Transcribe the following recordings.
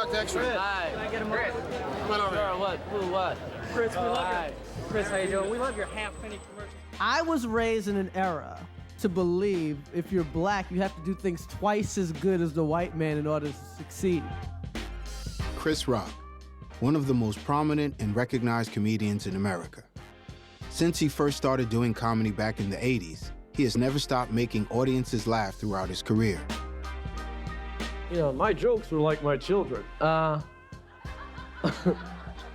Dr. X-Ray. Hi. Can I get a moment? Come on over here. What? Who? What? Chris, we love Hi. your... Chris, how you doing? We love your half-penny commercials. I was raised in an era to believe if you're black, you have to do things twice as good as the white man in order to succeed. Chris Rock, one of the most prominent and recognized comedians in America. Since he first started doing comedy back in the 80s, he has never stopped making audiences laugh throughout his career. You know, my jokes were like my children.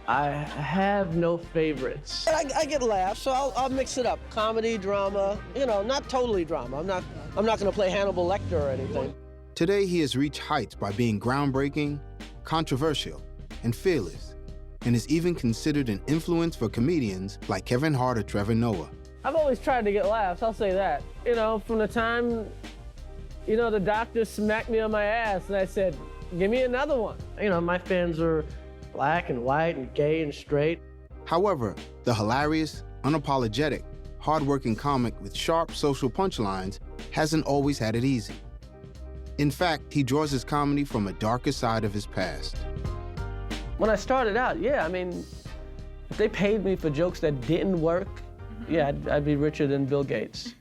I have no favorites. I get laughs, so I'll mix it up. Comedy, drama, you know, not totally drama. I'm not gonna play Hannibal Lecter or anything. Today, he has reached heights by being groundbreaking, controversial, and fearless, and is even considered an influence for comedians like Kevin Hart or Trevor Noah. I've always tried to get laughs, I'll say that. You know, from the time, you know, the doctor smacked me on my ass and I said, give me another one. You know, my fans are black and white and gay and straight. However, the hilarious, unapologetic, hardworking comic with sharp social punchlines hasn't always had it easy. In fact, he draws his comedy from a darker side of his past. When I started out, yeah, I mean, if they paid me for jokes that didn't work, yeah, I'd be richer than Bill Gates.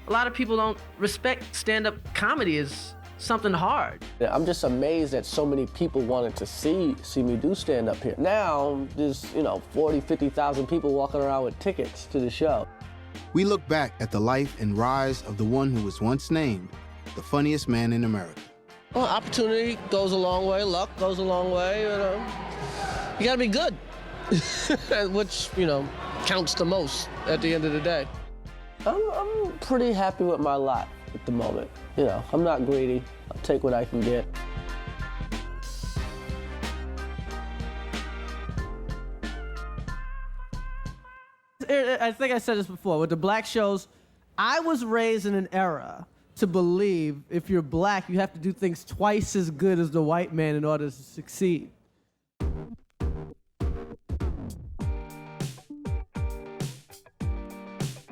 A lot of people don't respect stand-up comedy as something hard. Yeah, I'm just amazed that so many people wanted to see me do stand-up here. Now, there's, 40, 50,000 people walking around with tickets to the show. We look back at the life and rise of the one who was once named the funniest man in America. Well, opportunity goes a long way, luck goes a long way, You gotta be good, which, counts the most at the end of the day. I'm pretty happy with my lot at the moment. I'm not greedy. I'll take what I can get. I think I said this before, with the black shows, I was raised in an era to believe if you're black, you have to do things twice as good as the white man in order to succeed.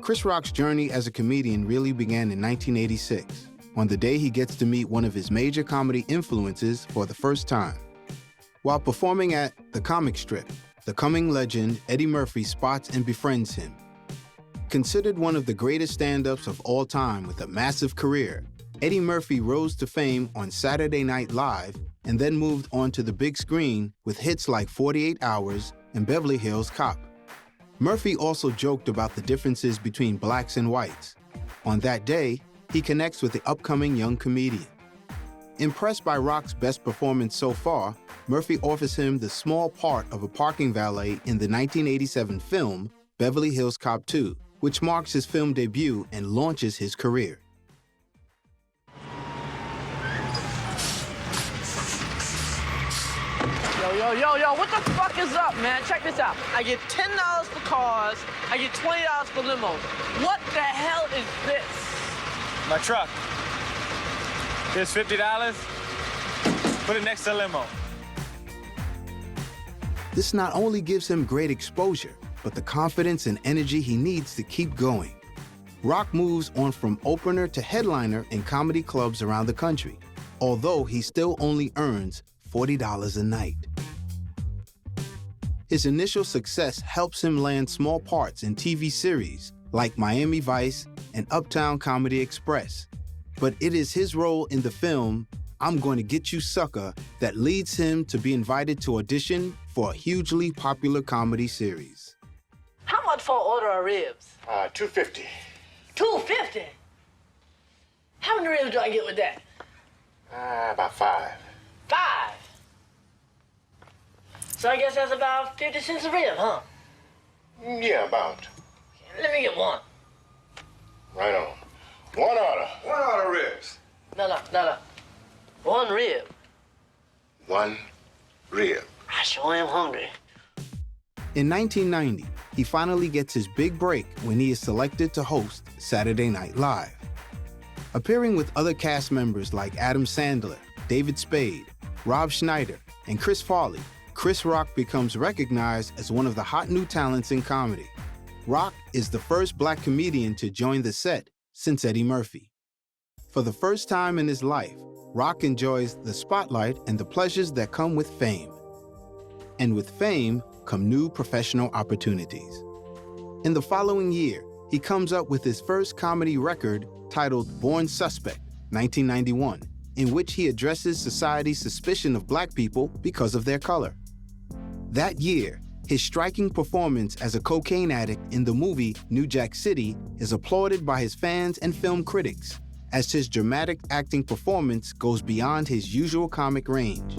Chris Rock's journey as a comedian really began in 1986, on the day he gets to meet one of his major comedy influences for the first time. While performing at The Comic Strip, the coming legend Eddie Murphy spots and befriends him. Considered one of the greatest stand-ups of all time with a massive career, Eddie Murphy rose to fame on Saturday Night Live and then moved on to the big screen with hits like 48 Hours and Beverly Hills Cop. Murphy also joked about the differences between blacks and whites. On that day, he connects with the upcoming young comedian. Impressed by Rock's best performance so far, Murphy offers him the small part of a parking valet in the 1987 film Beverly Hills Cop 2, which marks his film debut and launches his career. Yo, what the fuck is up, man? Check this out. I get $10 for cars, I get $20 for limos. What the hell is this? My truck. Here's $50. Put it next to the limo. This not only gives him great exposure, but the confidence and energy he needs to keep going. Rock moves on from opener to headliner in comedy clubs around the country, although he still only earns $40 a night. His initial success helps him land small parts in TV series like Miami Vice and Uptown Comedy Express. But it is his role in the film I'm Going to Get You Sucker that leads him to be invited to audition for a hugely popular comedy series. How much for an order of ribs? $2.50. $2.50? How many ribs do I get with that? About 5. 5? So I guess that's about 50 cents a rib, huh? Yeah, about. Let me get one. Right on. One order. One order ribs. No. One rib. One rib. I sure am hungry. In 1990, he finally gets his big break when he is selected to host Saturday Night Live. Appearing with other cast members like Adam Sandler, David Spade, Rob Schneider, and Chris Farley, Chris Rock becomes recognized as one of the hot new talents in comedy. Rock is the first black comedian to join the set since Eddie Murphy. For the first time in his life, Rock enjoys the spotlight and the pleasures that come with fame. And with fame come new professional opportunities. In the following year, he comes up with his first comedy record titled Born Suspect, 1991, in which he addresses society's suspicion of Black people because of their color. That year, his striking performance as a cocaine addict in the movie New Jack City is applauded by his fans and film critics, as his dramatic acting performance goes beyond his usual comic range.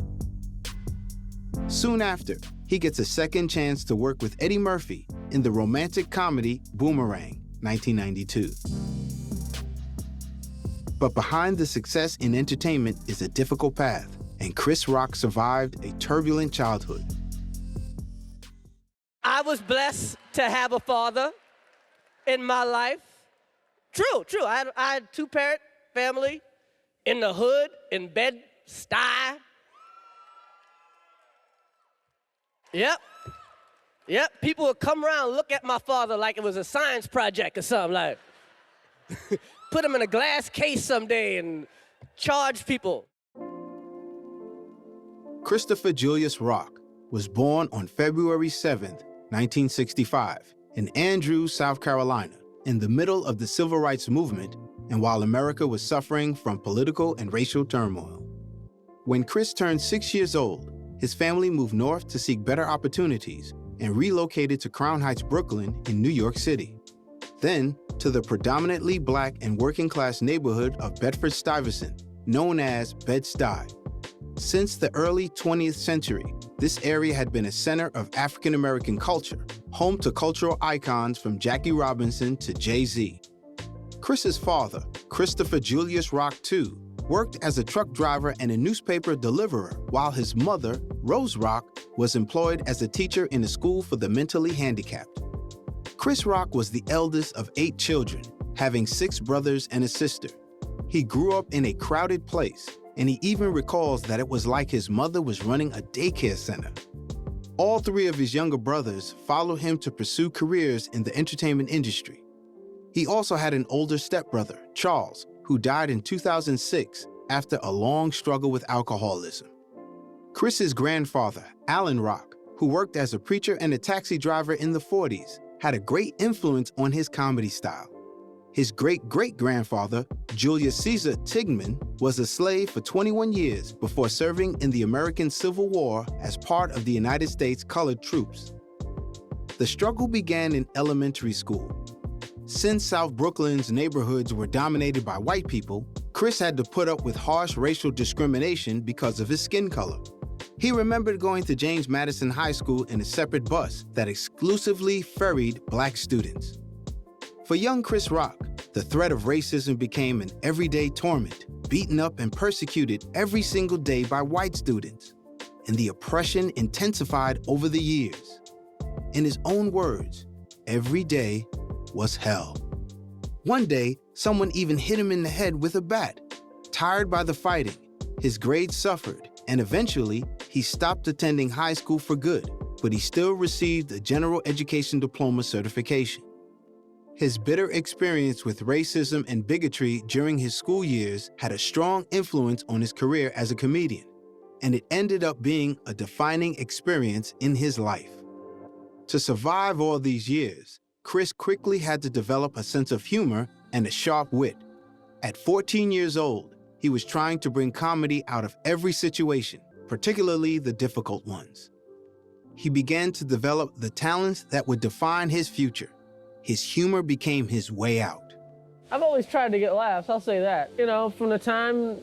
Soon after, he gets a second chance to work with Eddie Murphy in the romantic comedy Boomerang, 1992. But behind the success in entertainment is a difficult path, and Chris Rock survived a turbulent childhood. I was blessed to have a father in my life. True. I had a two-parent family in the hood, in Bed-Stuy. Yep, people would come around and look at my father like it was a science project or something, like put him in a glass case someday and charge people. Christopher Julius Rock was born on February 7th, 1965, in Andrews, South Carolina, in the middle of the Civil Rights Movement and while America was suffering from political and racial turmoil. When Chris turned 6 years old, his family moved north to seek better opportunities and relocated to Crown Heights, Brooklyn in New York City. Then to the predominantly Black and working-class neighborhood of Bedford-Stuyvesant, known as Bed-Stuy. Since the early 20th century, this area had been a center of African-American culture, home to cultural icons from Jackie Robinson to Jay-Z. Chris's father, Christopher Julius Rock II, worked as a truck driver and a newspaper deliverer, while his mother, Rose Rock, was employed as a teacher in a school for the mentally handicapped. Chris Rock was the eldest of 8 children, having 6 brothers and a sister. He grew up in a crowded place, and he even recalls that it was like his mother was running a daycare center. All 3 of his younger brothers followed him to pursue careers in the entertainment industry. He also had an older stepbrother, Charles, who died in 2006 after a long struggle with alcoholism. Chris's grandfather, Alan Rock, who worked as a preacher and a taxi driver in the 40s, had a great influence on his comedy style. His great-great-grandfather, Julius Caesar Tigman, was a slave for 21 years before serving in the American Civil War as part of the United States colored troops. The struggle began in elementary school. Since South Brooklyn's neighborhoods were dominated by white people, Chris had to put up with harsh racial discrimination because of his skin color. He remembered going to James Madison High School in a separate bus that exclusively ferried Black students. For young Chris Rock, the threat of racism became an everyday torment, beaten up and persecuted every single day by white students. And the oppression intensified over the years. In his own words, every day was hell. One day, someone even hit him in the head with a bat. Tired by the fighting, his grades suffered, and eventually, he stopped attending high school for good, but he still received a general education diploma certification. His bitter experience with racism and bigotry during his school years had a strong influence on his career as a comedian, and it ended up being a defining experience in his life. To survive all these years, Chris quickly had to develop a sense of humor and a sharp wit. At 14 years old, he was trying to bring comedy out of every situation, particularly the difficult ones. He began to develop the talents that would define his future. His humor became his way out. I've always tried to get laughs, I'll say that. From the time,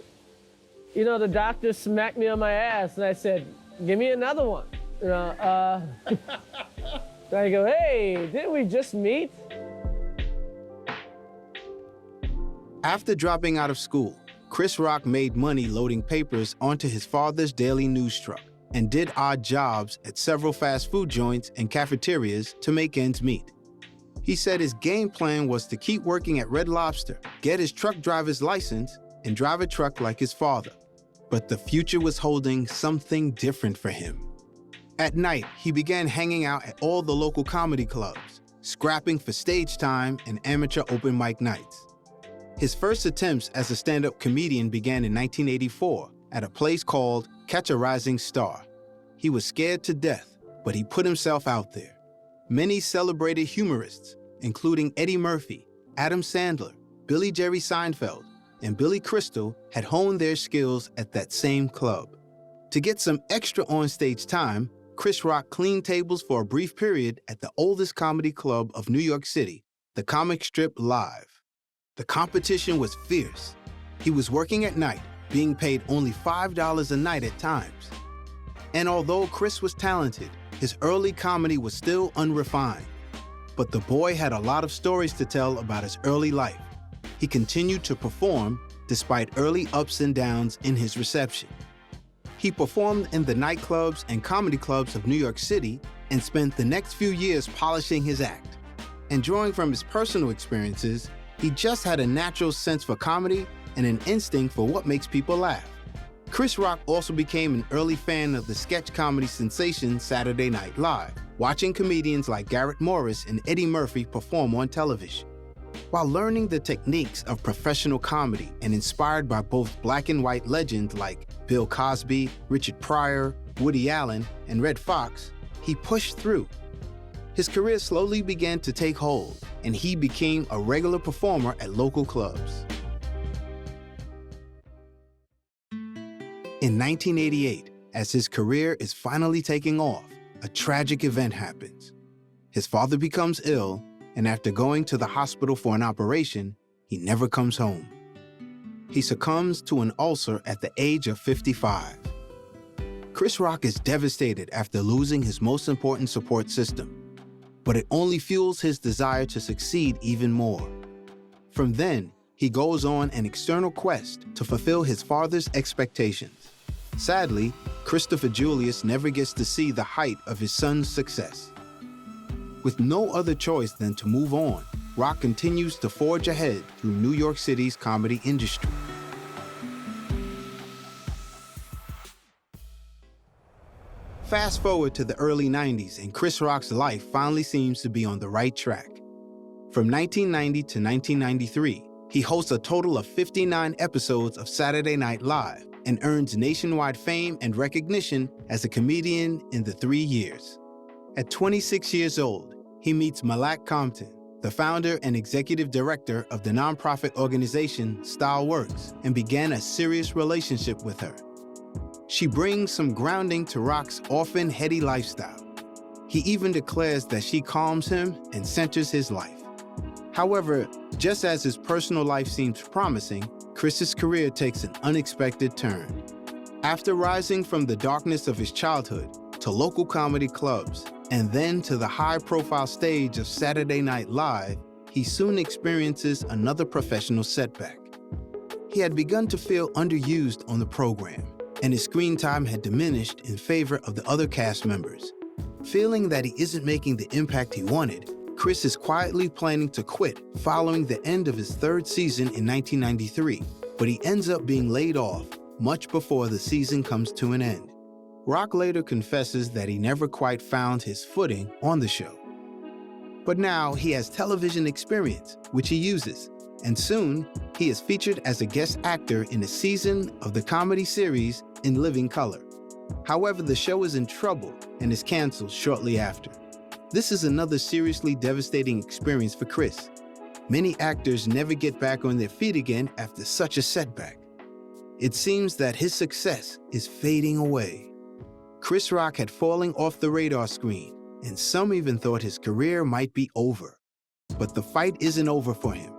the doctor smacked me on my ass and I said, give me another one. I go, hey, didn't we just meet? After dropping out of school, Chris Rock made money loading papers onto his father's daily news truck and did odd jobs at several fast food joints and cafeterias to make ends meet. He said his game plan was to keep working at Red Lobster, get his truck driver's license, and drive a truck like his father. But the future was holding something different for him. At night, he began hanging out at all the local comedy clubs, scrapping for stage time and amateur open mic nights. His first attempts as a stand-up comedian began in 1984 at a place called Catch a Rising Star. He was scared to death, but he put himself out there. Many celebrated humorists, including Eddie Murphy, Adam Sandler, Billy Jerry Seinfeld, and Billy Crystal, had honed their skills at that same club. To get some extra on-stage time, Chris Rock cleaned tables for a brief period at the oldest comedy club of New York City, the Comic Strip Live. The competition was fierce. He was working at night, being paid only $5 a night at times. And although Chris was talented, his early comedy was still unrefined. But the boy had a lot of stories to tell about his early life. He continued to perform despite early ups and downs in his reception. He performed in the nightclubs and comedy clubs of New York City and spent the next few years polishing his act. And drawing from his personal experiences, he just had a natural sense for comedy and an instinct for what makes people laugh. Chris Rock also became an early fan of the sketch comedy sensation Saturday Night Live, watching comedians like Garrett Morris and Eddie Murphy perform on television. While learning the techniques of professional comedy and inspired by both black and white legends like Bill Cosby, Richard Pryor, Woody Allen, and Red Fox, he pushed through. His career slowly began to take hold, and he became a regular performer at local clubs. In 1988, as his career is finally taking off, a tragic event happens. His father becomes ill, and after going to the hospital for an operation, he never comes home. He succumbs to an ulcer at the age of 55. Chris Rock is devastated after losing his most important support system, but it only fuels his desire to succeed even more. From then, he goes on an external quest to fulfill his father's expectations. Sadly, Christopher Julius never gets to see the height of his son's success. With no other choice than to move on, Rock continues to forge ahead through New York City's comedy industry. Fast forward to the early 90s, and Chris Rock's life finally seems to be on the right track. From 1990 to 1993, he hosts a total of 59 episodes of Saturday Night Live and earns nationwide fame and recognition as a comedian in the 3 years. At 26 years old, he meets Malak Compton, the founder and executive director of the nonprofit organization StyleWorks, and began a serious relationship with her. She brings some grounding to Rock's often heady lifestyle. He even declares that she calms him and centers his life. However, just as his personal life seems promising, Chris's career takes an unexpected turn. After rising from the darkness of his childhood to local comedy clubs, and then to the high-profile stage of Saturday Night Live, he soon experiences another professional setback. He had begun to feel underused on the program, and his screen time had diminished in favor of the other cast members. Feeling that he isn't making the impact he wanted, Chris is quietly planning to quit following the end of his third season in 1993, but he ends up being laid off much before the season comes to an end. Rock later confesses that he never quite found his footing on the show. But now he has television experience, which he uses, and soon he is featured as a guest actor in a season of the comedy series In Living Color. However, the show is in trouble and is canceled shortly after. This is another seriously devastating experience for Chris. Many actors never get back on their feet again after such a setback. It seems that his success is fading away. Chris Rock had fallen off the radar screen, and some even thought his career might be over. But the fight isn't over for him.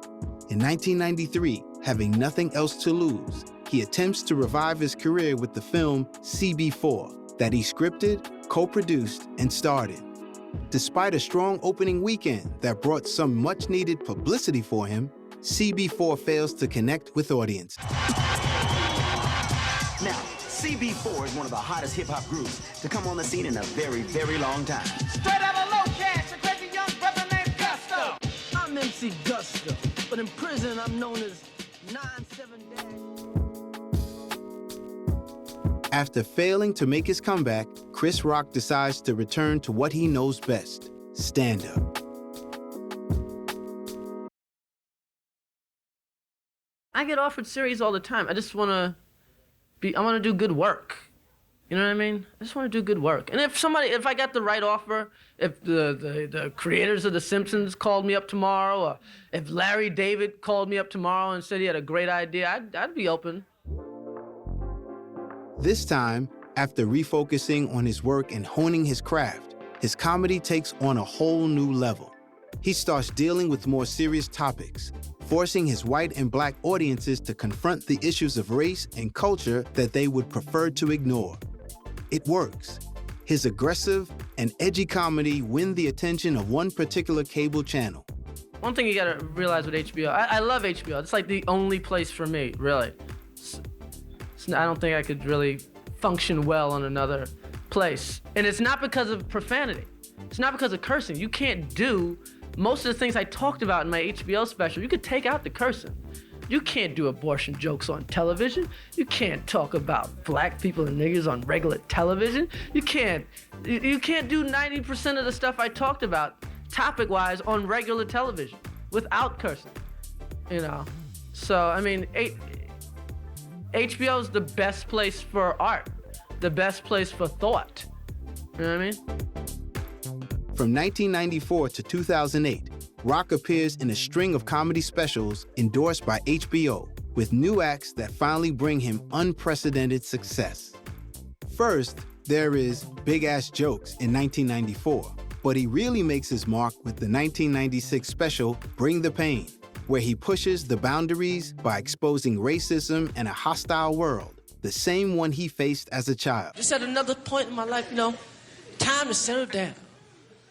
In 1993, having nothing else to lose, he attempts to revive his career with the film CB4 that he scripted, co-produced, and starred in. Despite a strong opening weekend that brought some much-needed publicity for him, CB4 fails to connect with audiences. Now, CB4 is one of the hottest hip-hop groups to come on the scene in a very, very long time. Straight out of low cash, a crazy young brother named Gusto. I'm MC Gusto, but in prison I'm known as 9-7 Dash. After failing to make his comeback, Chris Rock decides to return to what he knows best, stand-up. I get offered series all the time. I just want to do good work. You know what I mean? I just want to do good work. And if I got the right offer, if the creators of The Simpsons called me up tomorrow, or if Larry David called me up tomorrow and said he had a great idea, I'd be open. This time, after refocusing on his work and honing his craft, his comedy takes on a whole new level. He starts dealing with more serious topics, forcing his white and black audiences to confront the issues of race and culture that they would prefer to ignore. It works. His aggressive and edgy comedy win the attention of one particular cable channel. One thing you gotta realize with HBO, I love HBO. It's like the only place for me, really. I don't think I could really function well on another place. And it's not because of profanity. It's not because of cursing. You can't do most of the things I talked about in my HBO special. You could take out the cursing. You can't do abortion jokes on television. You can't talk about black people and niggers on regular television. You can't do 90% of the stuff I talked about topic-wise on regular television without cursing, you know? So, I mean, HBO is the best place for art, the best place for thought. You know what I mean? From 1994 to 2008, Rock appears in a string of comedy specials endorsed by HBO, with new acts that finally bring him unprecedented success. First, there is Big Ass Jokes in 1994, but he really makes his mark with the 1996 special Bring the Pain, where he pushes the boundaries by exposing racism and a hostile world, the same one he faced as a child. Just at another point in my life, you know, time to settle down.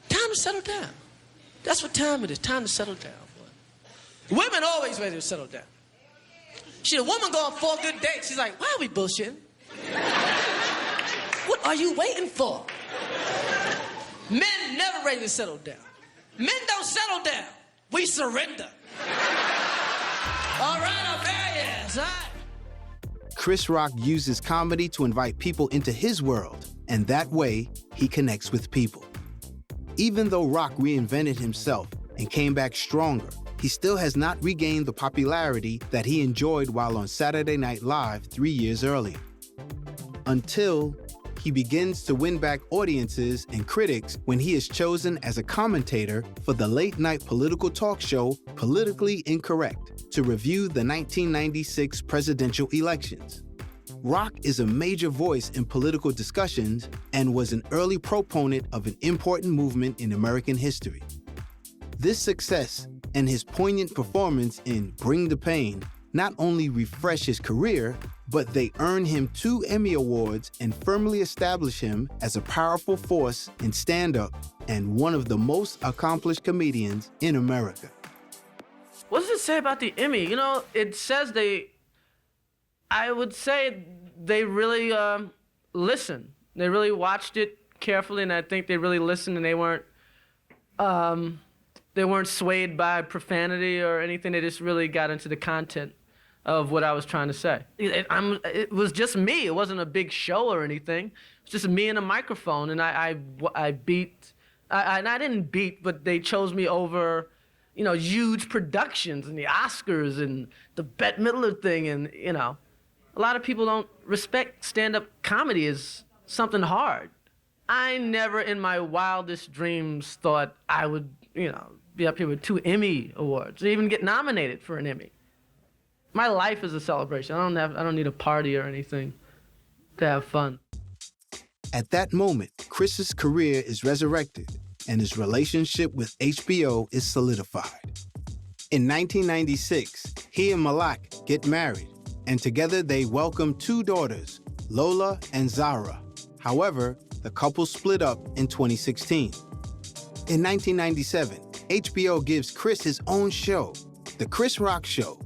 Time to settle down. That's what time it is. Time to settle down. Boy. Women always ready to settle down. See, a woman go on 4 good dates. She's like, why are we bullshitting? What are you waiting for? Men never ready to settle down. Men don't settle down. We surrender. All right, I'm there, yes, all right. Chris Rock uses comedy to invite people into his world, and that way, he connects with people. Even though Rock reinvented himself and came back stronger, he still has not regained the popularity that he enjoyed while on Saturday Night Live 3 years earlier. Until he begins to win back audiences and critics when he is chosen as a commentator for the late-night political talk show Politically Incorrect to review the 1996 presidential elections. Rock is a major voice in political discussions and was an early proponent of an important movement in American history. This success and his poignant performance in Bring the Pain not only refresh his career, but they earn him 2 Emmy Awards and firmly establish him as a powerful force in stand-up and one of the most accomplished comedians in America. What does it say about the Emmy? You know, it says I would say they really listened. They really watched it carefully, and I think they really listened, and they weren't swayed by profanity or anything. They just really got into the content of what I was trying to say. It was just me. It wasn't a big show or anything. It was just me and a microphone, and I didn't beat, but they chose me over, you know, huge productions and the Oscars and the Bette Midler thing, and, you know. A lot of people don't respect stand-up comedy as something hard. I never in my wildest dreams thought I would, you know, be up here with 2 Emmy Awards, or even get nominated for an Emmy. My life is a celebration. I don't need a party or anything to have fun. At that moment, Chris's career is resurrected and his relationship with HBO is solidified. In 1996, he and Malak get married, and together they welcome 2 daughters, Lola and Zara. However, the couple split up in 2016. In 1997, HBO gives Chris his own show, The Chris Rock Show.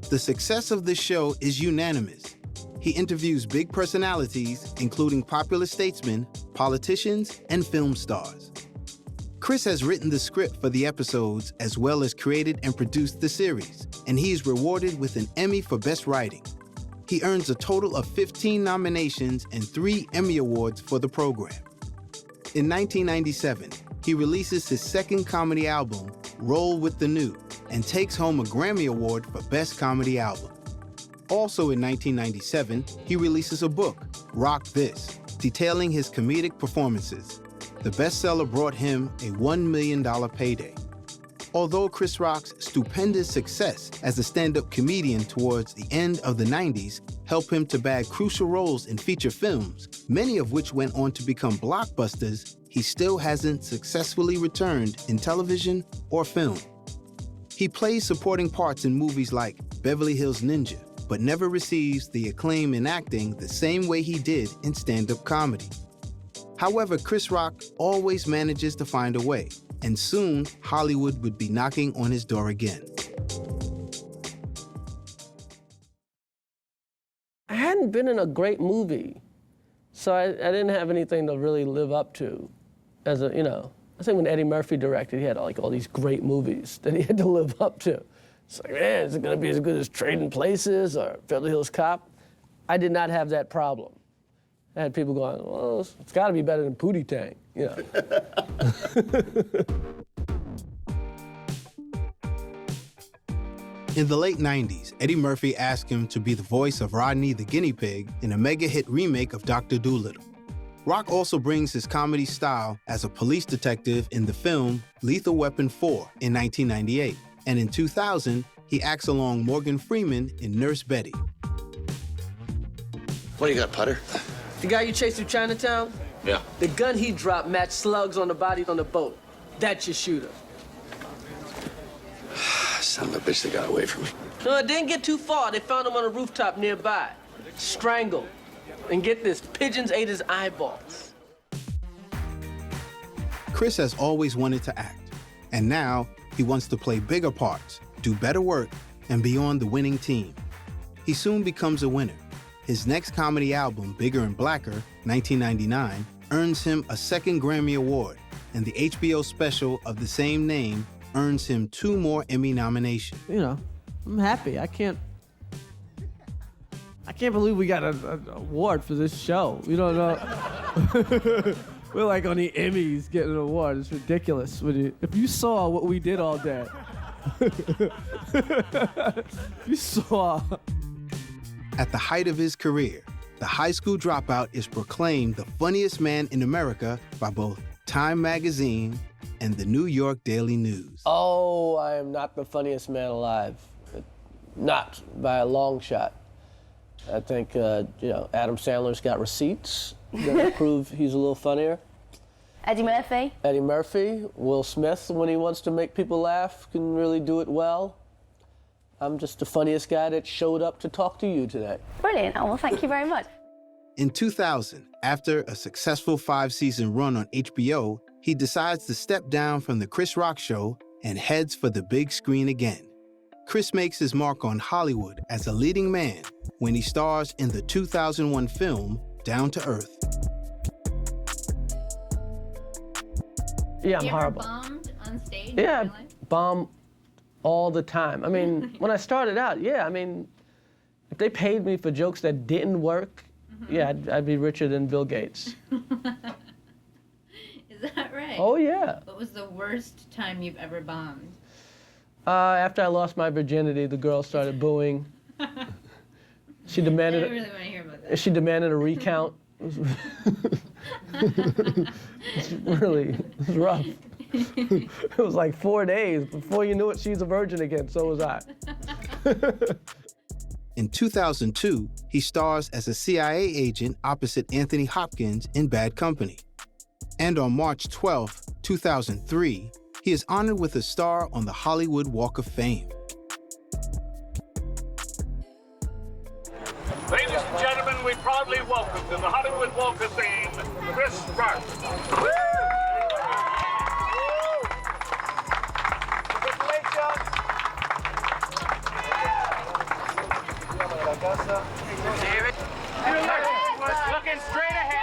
The success of the show is unanimous. He interviews big personalities, including popular statesmen, politicians, and film stars. Chris has written the script for the episodes as well as created and produced the series, and he is rewarded with an Emmy for Best Writing. He earns a total of 15 nominations and 3 Emmy Awards for the program. In 1997, he releases his second comedy album, Roll with the New, and takes home a Grammy Award for Best Comedy Album. Also in 1997, he releases a book, Rock This, detailing his comedic performances. The bestseller brought him a $1 million payday. Although Chris Rock's stupendous success as a stand-up comedian towards the end of the 90s helped him to bag crucial roles in feature films, many of which went on to become blockbusters, he still hasn't successfully returned in television or film. He plays supporting parts in movies like Beverly Hills Ninja, but never receives the acclaim in acting the same way he did in stand-up comedy. However, Chris Rock always manages to find a way, and soon Hollywood would be knocking on his door again. I hadn't been in a great movie, so I didn't have anything to really live up to. As a, I think when Eddie Murphy directed, he had like all these great movies that he had to live up to. It's like, man, is it gonna be as good as Trading Places or Beverly Hills Cop? I did not have that problem. I had people going, well, it's gotta be better than Pootie Tang, In the late 90s, Eddie Murphy asked him to be the voice of Rodney the Guinea Pig in a mega-hit remake of Dr. Dolittle. Rock also brings his comedy style as a police detective in the film Lethal Weapon 4 in 1998, and in 2000, he acts along Morgan Freeman in Nurse Betty. What do you got, putter? The guy you chased through Chinatown? Yeah. The gun he dropped matched slugs on the body on the boat. That's your shooter. Son of a bitch, they got away from me. No, it didn't get too far. They found him on a rooftop nearby, strangled. And get this, pigeons ate his eyeballs. Chris has always wanted to act, and now he wants to play bigger parts, do better work, and be on the winning team. He soon becomes a winner. His next comedy album, Bigger and Blacker, 1999, earns him a second Grammy Award, and the HBO special of the same name earns him 2 more Emmy nominations. I'm happy. I can't believe we got an award for this show. We don't know. We're like on the Emmys getting an award. It's ridiculous. If you saw what we did all day, if you saw. At the height of his career, the high school dropout is proclaimed the funniest man in America by both Time magazine and the New York Daily News. Oh, I am not the funniest man alive. Not by a long shot. I think, Adam Sandler's got receipts that prove he's a little funnier. Eddie Murphy? Eddie Murphy, Will Smith, when he wants to make people laugh, can really do it well. I'm just the funniest guy that showed up to talk to you today. Brilliant. Oh, well, thank you very much. In 2000, after a successful 5-season run on HBO, he decides to step down from The Chris Rock Show and heads for the big screen again. Chris makes his mark on Hollywood as a leading man when he stars in the 2001 film Down to Earth. Yeah, I'm you horrible. Ever bombed on stage? Yeah, Really? bomb all the time. I mean, when I started out, if they paid me for jokes that didn't work, I'd be richer than Bill Gates. Is that right? Oh, yeah. What was the worst time you've ever bombed? After I lost my virginity, the girl started booing. She demanded. I really want to hear about that. She demanded a recount. It was rough. It was like 4 days. Before you knew it, she's a virgin again. So was I. In 2002, he stars as a CIA agent opposite Anthony Hopkins in Bad Company. And on March 12, 2003, he is honored with a star on the Hollywood Walk of Fame. Ladies and gentlemen, we proudly welcome to the Hollywood Walk of Fame, Chris Rock. Looking straight ahead.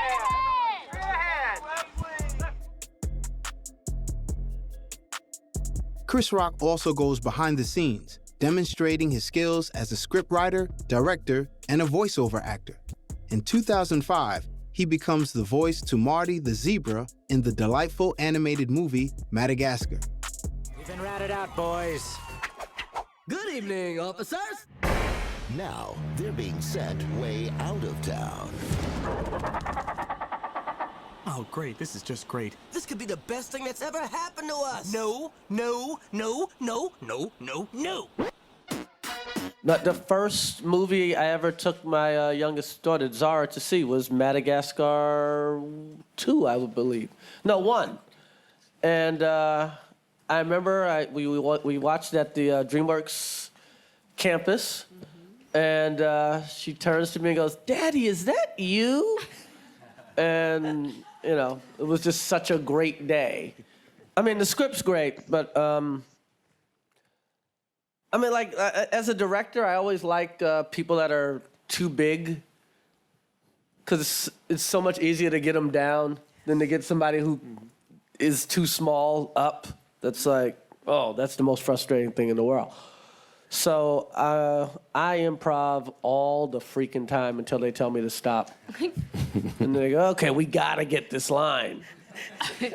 Chris Rock also goes behind the scenes, demonstrating his skills as a scriptwriter, director, and a voiceover actor. In 2005, he becomes the voice to Marty the zebra in the delightful animated movie Madagascar. We've been ratted out, boys. Good evening, officers. Now, they're being sent way out of town. Oh, great. This is just great. This could be the best thing that's ever happened to us. No. But the first movie I ever took my youngest daughter, Zara, to see was Madagascar 2, I would believe. No, 1. And I remember we watched at the DreamWorks campus, and she turns to me and goes, "Daddy, is that you?" And, you know, it was just such a great day. I mean, the script's great, but, I mean, like, as a director, I always like people that are too big, because it's so much easier to get them down than to get somebody who is too small up. That's like, oh, that's the most frustrating thing in the world. So I improv all the freaking time until they tell me to stop. And they go, okay, we gotta get this line.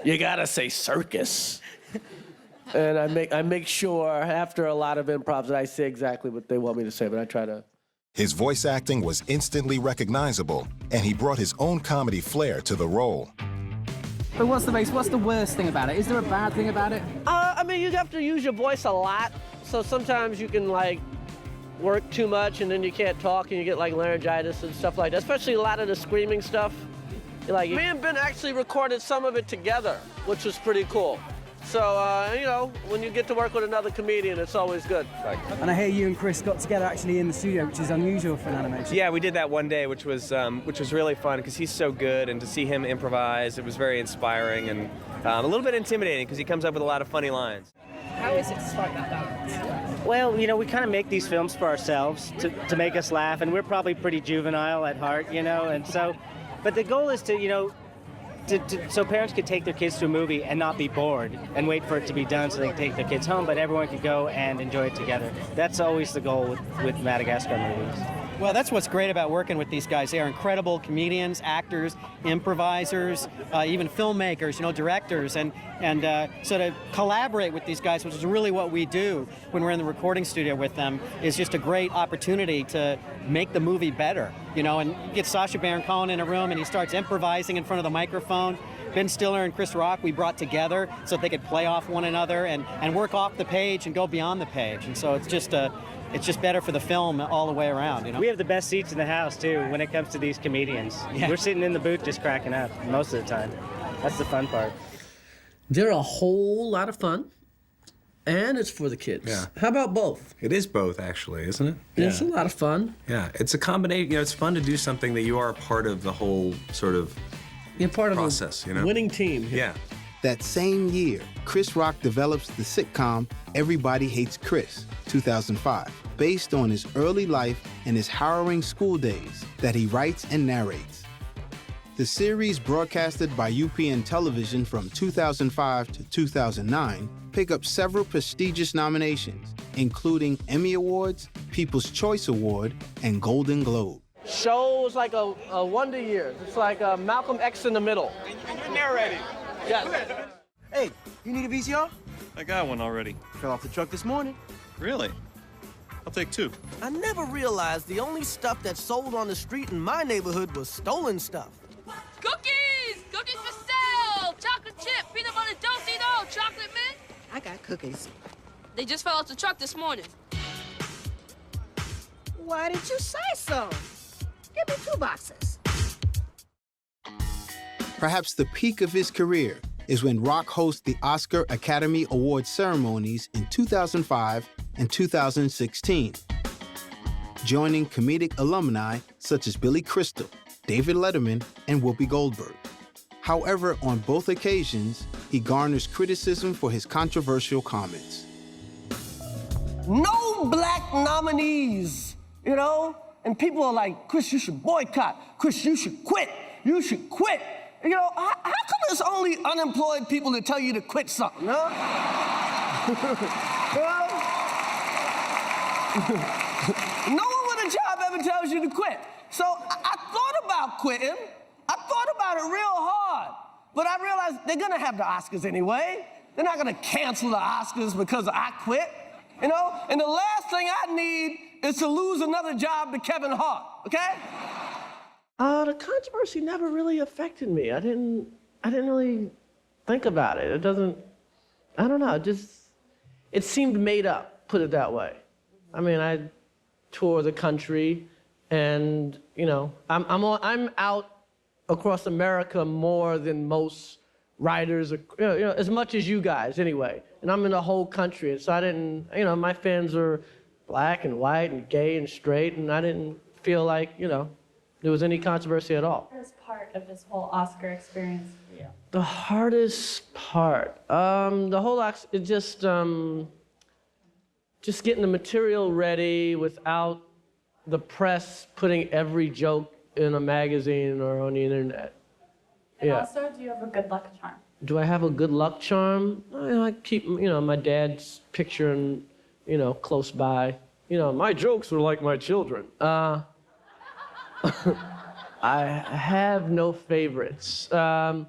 You gotta say circus. And I make sure after a lot of improvs that I say exactly what they want me to say, but I try to. His voice acting was instantly recognizable, and he brought his own comedy flair to the role. But what's the worst thing about it? Is there a bad thing about it? I mean, you have to use your voice a lot, so sometimes you can like work too much and then you can't talk and you get like laryngitis and stuff like that, especially a lot of the screaming stuff. Like, me and Ben actually recorded some of it together, which was pretty cool. So, you know, when you get to work with another comedian, it's always good. And I hear you and Chris got together actually in the studio, which is unusual for an animation. Yeah, we did that one day, which was really fun because he's so good, and to see him improvise, it was very inspiring and a little bit intimidating because he comes up with a lot of funny lines. How is it to strike that balance? Well, you know, we kind of make these films for ourselves to make us laugh, and we're probably pretty juvenile at heart, you know, and so, but the goal is to, you know, so parents could take their kids to a movie and not be bored and wait for it to be done so they can take their kids home, but everyone could go and enjoy it together. That's always the goal with Madagascar movies. Well, that's what's great about working with these guys. They are incredible comedians, actors, improvisers, even filmmakers, you know, directors, and so to collaborate with these guys, which is really what we do when we're in the recording studio with them, is just a great opportunity to make the movie better, you know, and you get Sacha Baron Cohen in a room and he starts improvising in front of the microphone. Ben Stiller and Chris Rock we brought together so that they could play off one another and work off the page and go beyond the page, and so it's just better for the film all the way around, you know? We have the best seats in the house, too, when it comes to these comedians. Yeah. We're sitting in the booth just cracking up most of the time. That's the fun part. They're a whole lot of fun, and it's for the kids. Yeah. How about both? It is both, actually, isn't it? It's a lot of fun. Yeah, it's a combination. You know, it's fun to do something that you are a part of the whole sort of You're part process, of a you know? winning team. Yeah. That same year, Chris Rock develops the sitcom Everybody Hates Chris, 2005, based on his early life and his harrowing school days that he writes and narrates. The series, broadcasted by UPN Television from 2005 to 2009, picked up several prestigious nominations, including Emmy Awards, People's Choice Award, and Golden Globe. Show was like a wonder years. It's like Malcolm X in the middle. And you're narrating. Yes. Hey, you need a VCR? I got one already. Fell off the truck this morning. Really? I'll take 2. I never realized the only stuff that sold on the street in my neighborhood was stolen stuff. Cookies! Cookies for sale! Chocolate chip, peanut butter don't chocolate mint. I got cookies. They just fell off the truck this morning. Why did you say so? Give me 2 boxes. Perhaps the peak of his career is when Rock hosts the Oscar Academy Awards ceremonies in 2005 and 2016, joining comedic alumni such as Billy Crystal, David Letterman, and Whoopi Goldberg. However, on both occasions, he garners criticism for his controversial comments. No black nominees, you know? And people are like, Chris, you should boycott. Chris, you should quit. You should quit. You know, how come it's only unemployed people that tell you to quit something, huh? No one with a job ever tells you to quit. So I thought about quitting. I thought about it real hard. But I realized they're gonna have the Oscars anyway. They're not gonna cancel the Oscars because I quit, you know? And the last thing I need is to lose another job to Kevin Hart, okay? The controversy never really affected me. I didn't really think about it. It doesn't, I don't know, it seemed made up, put it that way. I mean, I tour the country and, you know, I'm out across America more than most writers, you know, as much as you guys anyway. And I'm in the whole country, and so I didn't, you know, my fans are black and white and gay and straight, and I didn't feel like, you know, there was any controversy at all. What was part of this whole Oscar experience for you? The hardest part, the whole it just getting the material ready without the press putting every joke in a magazine or on the internet. And also, do you have a good luck charm? Do I have a good luck charm? I keep, you know, my dad's picture and, you know, close by. You know, my jokes were like my children. I have no favorites. But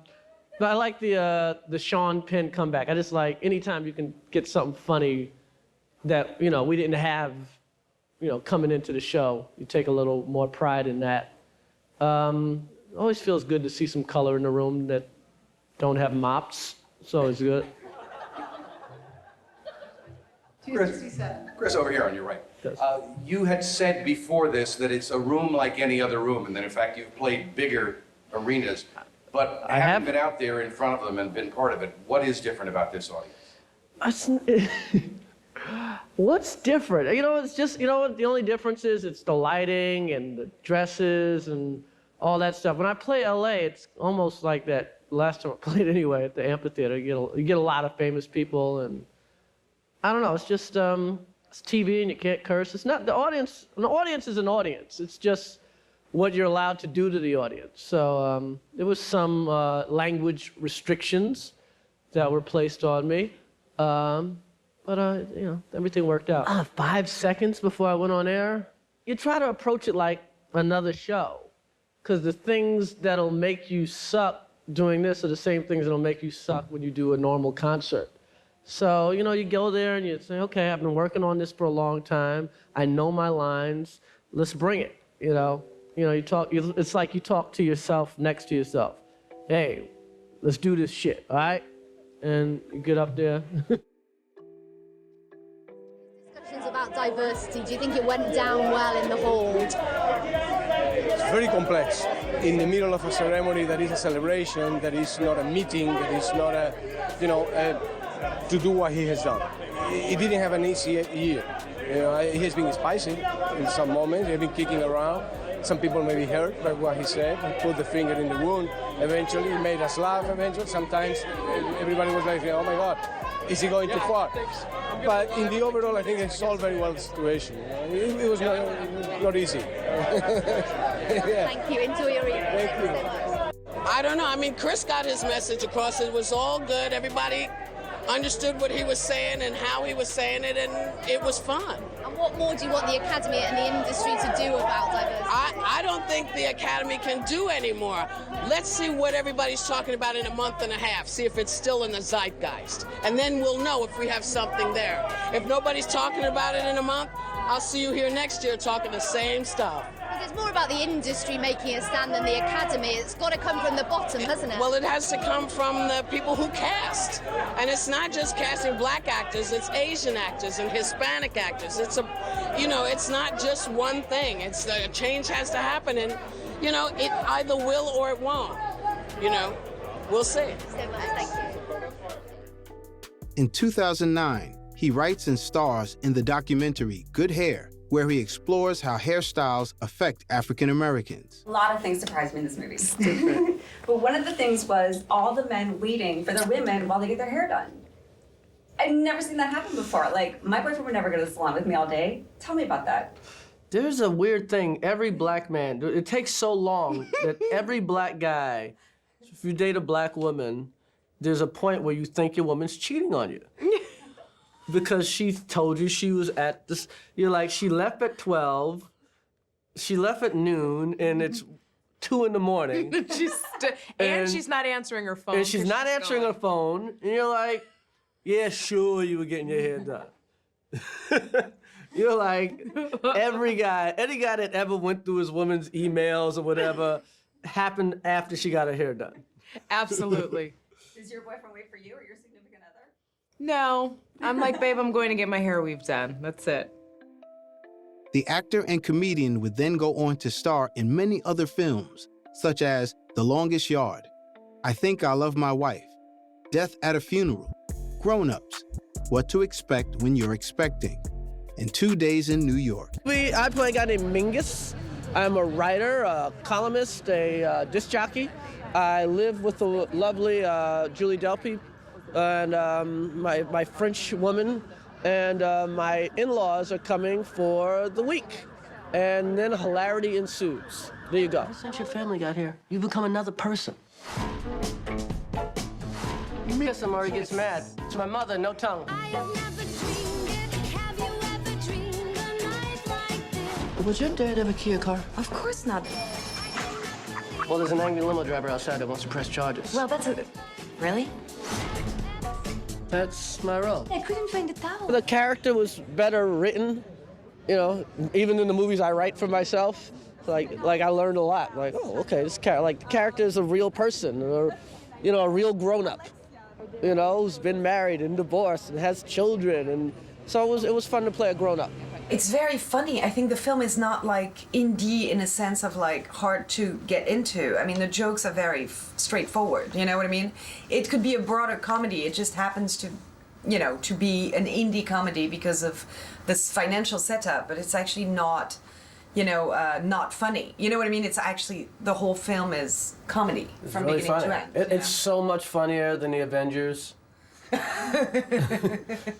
I like the Sean Penn comeback. I just like anytime you can get something funny that, you know, we didn't have, you know, coming into the show. You take a little more pride in that. Always feels good to see some color in the room that don't have mops. It's always good. Chris, over here on your right. Yes. You had said before this that it's a room like any other room, and that in fact you've played bigger arenas, but having been out there in front of them and been part of it, what is different about this audience? What's different? You know, it's just, you know what the only difference is? It's the lighting and the dresses and all that stuff. When I play LA, it's almost like that last time I played anyway at the amphitheater. You get a lot of famous people, and I don't know, it's just it's TV and you can't curse. It's not the audience. An audience is an audience. It's just what you're allowed to do to the audience. So there was some language restrictions that were placed on me. But you know, everything worked out. 5 seconds before I went on air, you try to approach it like another show, because the things that'll make you suck doing this are the same things that'll make you suck when you do a normal concert. So, you know, you go there and you say, okay, I've been working on this for a long time. I know my lines. Let's bring it, you know. You talk, it's like you talk to yourself next to yourself. Hey, let's do this shit, all right? And you get up there. Discussions about diversity, do you think it went down well in the hall? It's very complex. In the middle of a ceremony that is a celebration, that is not a meeting, that is not a, you know, to do what he has done. He didn't have an easy year. You know, he has been spicy in some moments. He has been kicking around. Some people may be hurt by what he said. He put the finger in the wound. Eventually, he made us laugh. Eventually, sometimes everybody was like, "Oh my God, is he going too far?" But in the overall, I think he solved very well the situation. It was not easy. Yeah. Thank you. Enjoy your evening. Thank you. I don't know. I mean, Chris got his message across. It was all good. Everybody understood what he was saying and how he was saying it, and it was fun. And what more do you want the Academy and the industry to do about diversity? I don't think the Academy can do anymore. Let's see what everybody's talking about in a month and a half, see if it's still in the zeitgeist. And then we'll know if we have something there. If nobody's talking about it in a month, I'll see you here next year talking the same stuff. Because it's more about the industry making a stand than the Academy. It's got to come from the bottom, hasn't it? Well, it has to come from the people who cast. And it's not just casting black actors, it's Asian actors and Hispanic actors. It's it's not just one thing. It's a change has to happen, and, you know, it either will or it won't. You know, we'll see. Thank you. In 2009, he writes and stars in the documentary Good Hair, where he explores how hairstyles affect African Americans. A lot of things surprised me in this movie. But one of the things was all the men waiting for their women while they get their hair done. I've never seen that happen before. Like, my boyfriend would never go to the salon with me all day. Tell me about that. There's a weird thing. Every black man, it takes so long that every black guy, if you date a black woman, there's a point where you think your woman's cheating on you. Because she told you she was at this, you're like, she left at 12, she left at noon, and it's 2 in the morning. And she's not answering her phone. And she's not answering her phone, and you're like, yeah, sure, you were getting your hair done. You're like, any guy that ever went through his woman's emails or whatever happened after she got her hair done. Absolutely. Does your boyfriend wait for you or your significant other? No. I'm like, babe, I'm going to get my hair weaved done. That's it. The actor and comedian would then go on to star in many other films, such as The Longest Yard, I Think I Love My Wife, Death at a Funeral, Grown Ups, What to Expect When You're Expecting, and 2 Days in New York. I play a guy named Mingus. I'm a writer, a columnist, a disc jockey. I live with the lovely Julie Delpy and my French woman, and my in-laws are coming for the week. And then hilarity ensues. There you go. Ever since your family got here, you've become another person. Yes, Amari gets mad. It's my mother, no tongue. Was your dad ever key a car? Of course not. Well, there's an angry limo driver outside that wants to press charges. Well, that's a... Really? That's my role. I couldn't find the towel. The character was better written, you know, even in the movies I write for myself. Like I learned a lot. Like, oh, okay, the character is a real person, or, you know, a real grown-up, you know, who's been married and divorced and has children, and so it was fun to play a grown-up. It's very funny. I think the film is not like indie in a sense of like hard to get into. I mean, the jokes are very straightforward, you know what I mean? It could be a broader comedy. It just happens to, you know, to be an indie comedy because of this financial setup, but it's actually not, you know, not funny. You know what I mean? It's actually, the whole film is comedy from really beginning funny. to end. It's so much funnier than the Avengers.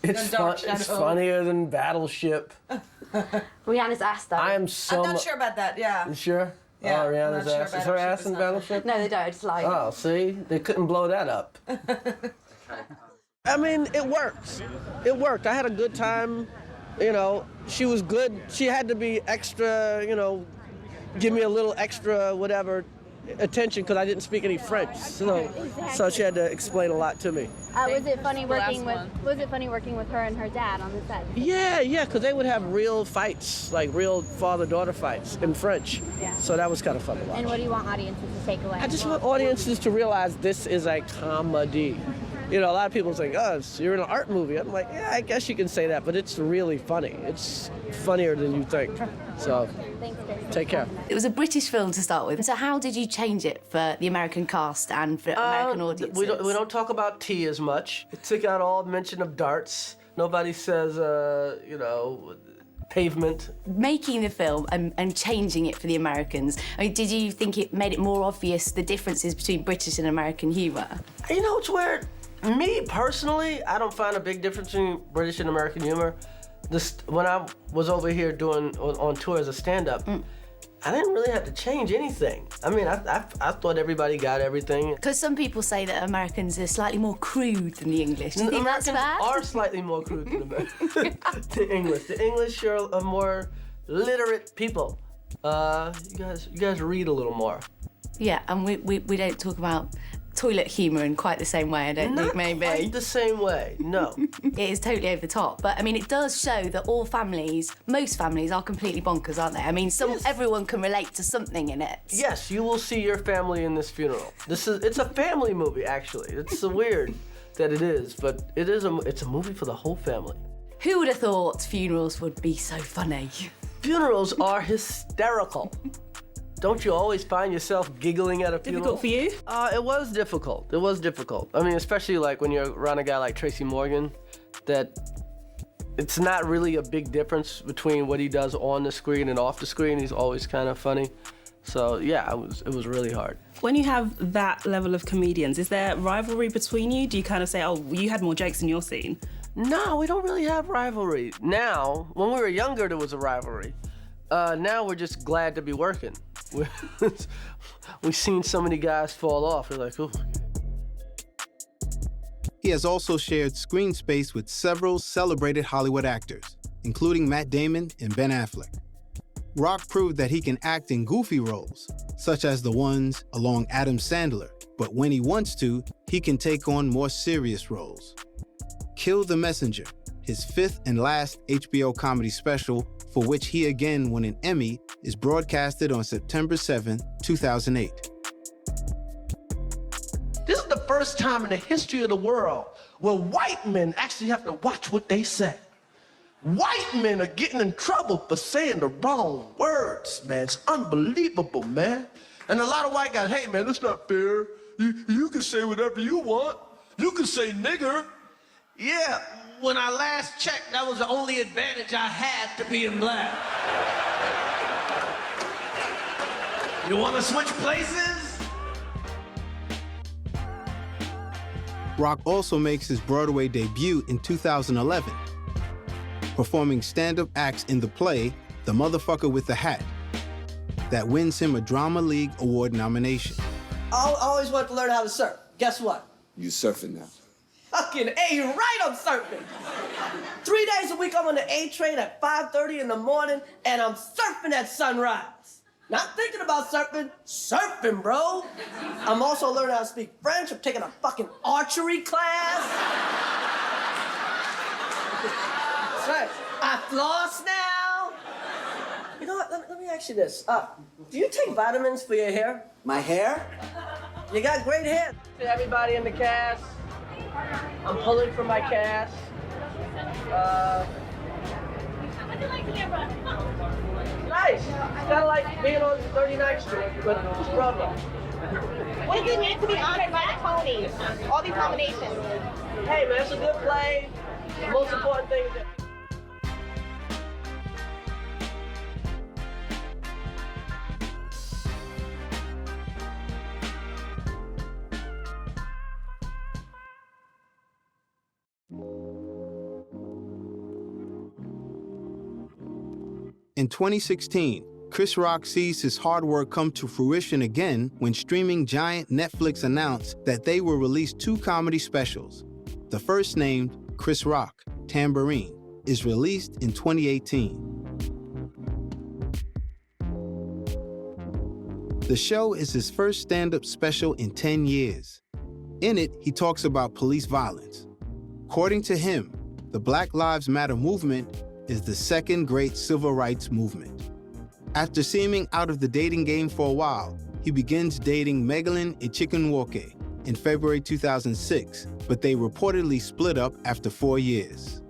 It's funnier than Battleship. Rihanna's ass, though. I am so I'm not sure about that, yeah. You sure? Yeah, oh, Rihanna's sure ass. Is her ass in Battleship? No, they don't. It's like... Oh, see? They couldn't blow that up. I mean, it worked. It worked. I had a good time. You know, she was good. She had to be extra, you know, give me a little extra whatever attention because I didn't speak any French. So she had to explain a lot to me. Was it funny working with her and her dad on the set? Yeah, because they would have real fights, like real father-daughter fights in French. Yeah. So that was kind of fun to watch. And what do you want audiences to take away? I just want audiences to realize this is a comedy. You know, a lot of people think, oh, you're in an art movie. I'm like, yeah, I guess you can say that, but it's really funny. It's funnier than you think. So, take care. It was a British film to start with. So how did you change it for the American cast and for American audiences? We don't talk about tea as much. It took out all mention of darts. Nobody says, you know, pavement. Making the film and changing it for the Americans, I mean, did you think it made it more obvious the differences between British and American humour? You know, it's weird. Me, personally, I don't find a big difference between British and American humor. When I was over here doing on tour as a stand-up, I didn't really have to change anything. I mean, I thought everybody got everything. Because some people say that Americans are slightly more crude than the English. Do you think Americans that's fair? are slightly more crude than the English. The English are more literate people. You guys read a little more. Yeah, and we don't talk about toilet humour in quite the same way, I don't think, maybe. Not quite the same way, no. It is totally over the top, but I mean, it does show that most families are completely bonkers, aren't they? I mean, everyone can relate to something in it. Yes, you will see your family in this funeral. It's a family movie, actually. It's so weird that it is, but it's a movie for the whole family. Who would have thought funerals would be so funny? Funerals are hysterical. Don't you always find yourself giggling at a funeral? Difficult for you? It was difficult. It was difficult. I mean, especially like when you're around a guy like Tracy Morgan, that it's not really a big difference between what he does on the screen and off the screen. He's always kind of funny. So yeah, it was really hard. When you have that level of comedians, is there rivalry between you? Do you kind of say, oh, you had more jokes in your scene? No, we don't really have rivalry. Now, when we were younger, there was a rivalry. Now we're just glad to be working. We've seen so many guys fall off. We're like, ooh. He has also shared screen space with several celebrated Hollywood actors, including Matt Damon and Ben Affleck. Rock proved that he can act in goofy roles, such as the ones along Adam Sandler, but when he wants to, he can take on more serious roles. Kill the Messenger, his 5th and last HBO comedy special, for which he again won an Emmy, is broadcasted on September 7, 2008. This is the first time in the history of the world where white men actually have to watch what they say. White men are getting in trouble for saying the wrong words, man. It's unbelievable, man. And a lot of white guys, hey, man, that's not fair. You can say whatever you want. You can say nigger. Yeah, when I last checked, that was the only advantage I had to being black. You want to switch places? Rock also makes his Broadway debut in 2011, performing stand-up acts in the play, The Motherfucker with the Hat, that wins him a Drama League Award nomination. I always wanted to learn how to surf. Guess what? You surfing now? Fucking A, you're right, I'm surfing. 3 days a week, I'm on the A train at 5:30 in the morning, and I'm surfing at sunrise. Not thinking about surfing, surfing, bro. I'm also learning how to speak French. I'm taking a fucking archery class. That's right. I floss now. You know what? Let me ask you this. Do you take vitamins for your hair? My hair? You got great hair. To everybody in the cast, I'm pulling from my cast. Nice. It's kind of like being on 39th Street, but it's Broadway. What does it mean to be honored by the Tonys? All these nominations. Hey, man, it's a good play. The most important thing is that... In 2016, Chris Rock sees his hard work come to fruition again when streaming giant Netflix announced that they will release 2 comedy specials. The first, named Chris Rock, Tambourine, is released in 2018. The show is his first stand-up special in 10 years. In it, he talks about police violence. According to him, the Black Lives Matter movement is the second great civil rights movement. After seeming out of the dating game for a while, he begins dating Megalyn Ichikunwoke in February 2006, but they reportedly split up after 4 years.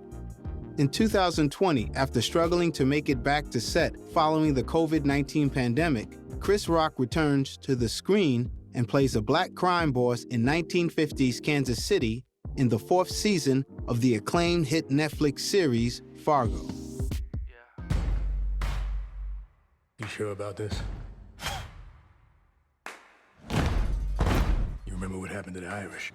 In 2020, after struggling to make it back to set following the COVID-19 pandemic, Chris Rock returns to the screen and plays a black crime boss in 1950s Kansas City in the 4th season of the acclaimed hit Netflix series, Fargo. You sure about this? You remember what happened to the Irish?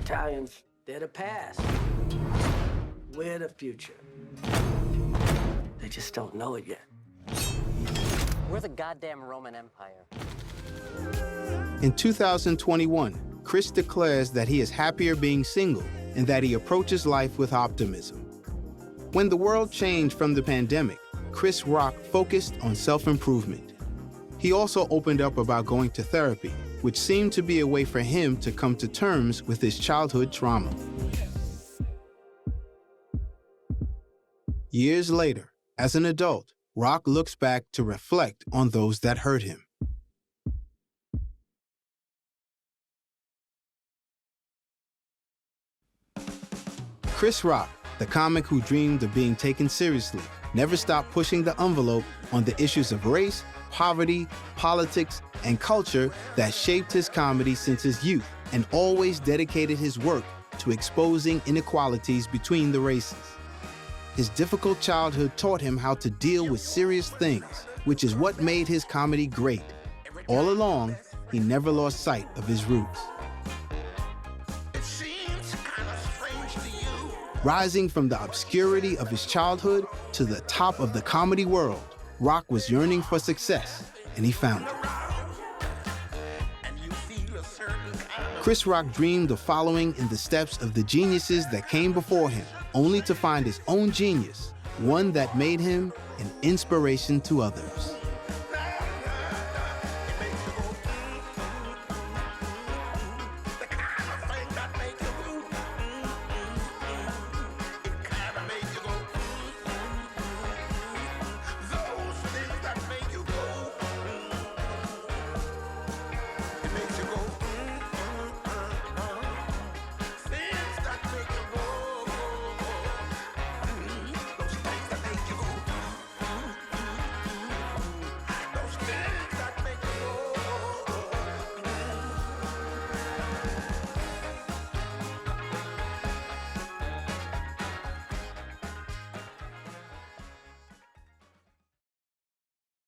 Italians, they're the past. We're the future. They just don't know it yet. We're the goddamn Roman Empire. In 2021, Chris declares that he is happier being single and that he approaches life with optimism. When the world changed from the pandemic, Chris Rock focused on self-improvement. He also opened up about going to therapy, which seemed to be a way for him to come to terms with his childhood trauma. Years later, as an adult, Rock looks back to reflect on those that hurt him. Chris Rock, the comic who dreamed of being taken seriously, never stopped pushing the envelope on the issues of race, poverty, politics, and culture that shaped his comedy since his youth, and always dedicated his work to exposing inequalities between the races. His difficult childhood taught him how to deal with serious things, which is what made his comedy great. All along, he never lost sight of his roots. Rising from the obscurity of his childhood to the top of the comedy world, Rock was yearning for success, and he found it. Chris Rock dreamed of following in the steps of the geniuses that came before him, only to find his own genius, one that made him an inspiration to others.